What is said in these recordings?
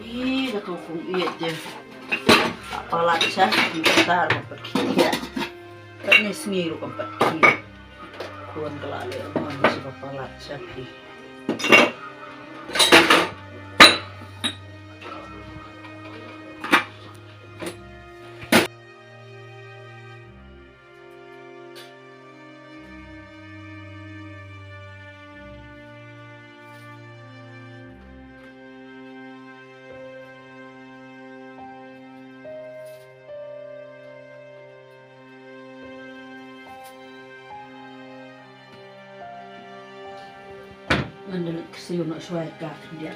Ih, dah kau iit je. Apalat siya, bentar magpagkikya. Kani singiru kang pagkikya. Kuwan kalali mo, hindi siya papalat siya. Mendalit kasi yung naksuway ka dia.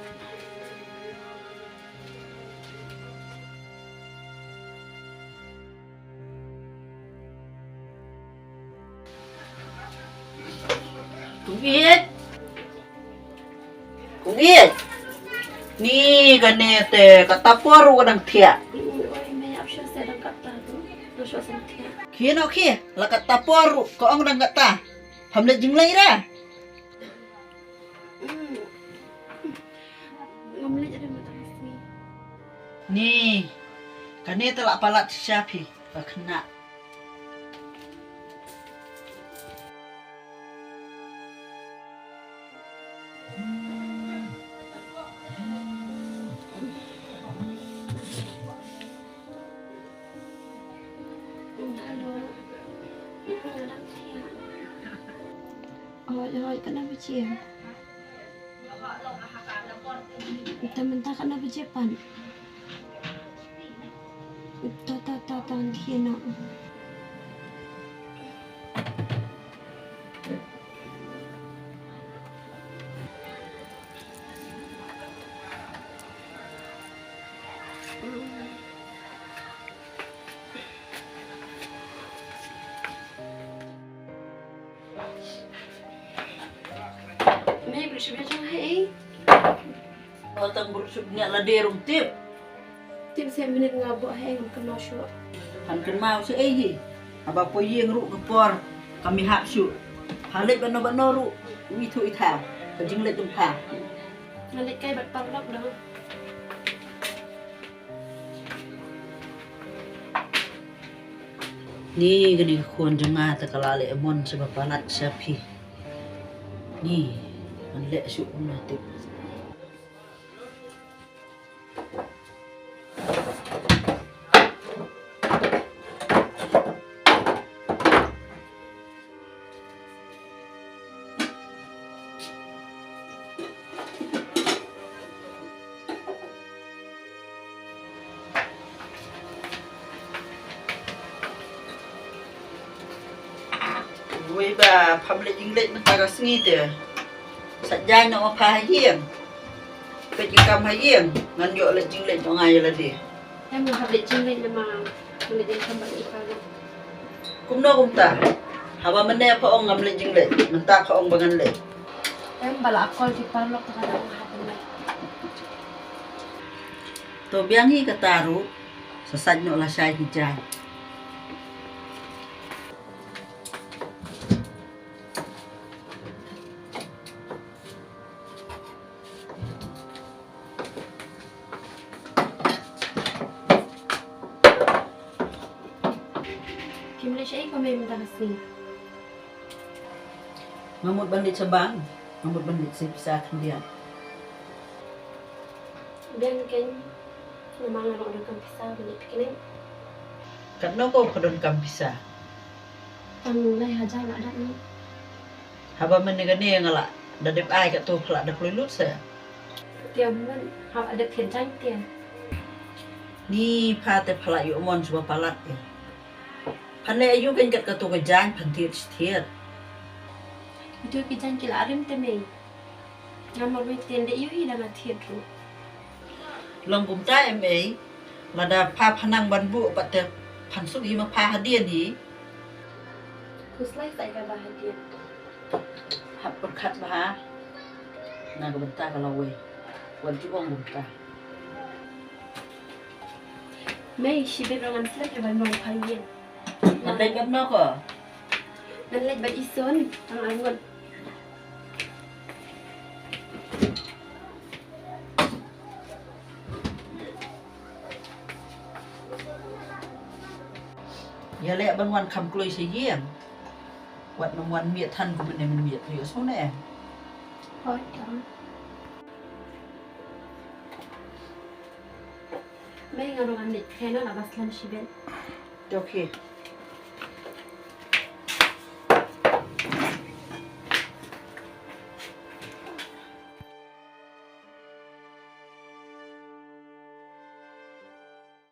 Kungit! Ni ganete katapor wadang tiya. Kino ki, lakat tapor ko ang nang gata. Hamlet jinglay ra. Ni, kanita la palat siyapi, bakna. Ôi, cái nó bị chìm. Mình ta cái nó bị chìm bẩn. Ta kia nó. Mày bị sao cho hay? Otang bersud nya la derung tip. Tim saya minit ngabuk hay ng kanosyo. Han kan mau si ehi. Aba po yeng ru kepor kami hak su. Halit bano ru wi thu ithau. Kajing le tum pha. Nalit kay bat parlok daw. Ni gani khon janga ta kalale amon sa bapalat sa phi. Ni an le su na tip. Với bà phẩm lệ chính lệnh ta có suy nghĩ sạch dai nó phá hiền cái chữ cầm hay hiền ngăn dội lệnh chính lệnh cho ngày là gì Em hợp lệ chính lệnh mà hợp lệ chính không bận phá đâu. Cũng đâu cũng ta haba mình nè phải ông ngâm lệnh chính lệnh mình ta phải ông bằng lệnh Em bala call di parlok ta kada ang hapon na. to biang hi kataru sa sạch nó là sai thì trai Kim le siya kami minta kasi. ngamut bandit sa bang ngamut bandit sa pisah dia Biyan kan namang laro ng kampisa balik kini. kan ko kadon kam pisah Ang lay haja na ada ni. haba mình gani ngala dadep ai ka to phala da lulut sa Tiam man ha ada thian chang tian. ni pha te phala yu mon suba palat ya Pane ayu kan kat katu ka jan phantir thiet Itu kijan kila arim te me. Ngamor we tian de yu hi da na thian ru. long kum ta em ấy là da pha phanang ban bu pat te phan su hi ma pha hadien hi Kuslay sa ka bahadian. hap pat khat ba na ka banta ka lawe wan chu ong bum ta May shibe rangan sila ke ban mong phayen. nan dai gam no ko Nanlay ba ison ang angon. อย่าแหละบางวันคำกลอยเสียเยี่ยงวัดบางวันเมียทันก็มันเนี่ยมันเมียเหลือสู้แน่ Thôi chọn. Mấy người ăn thịt khe nó là bát lần xí bên. โอเค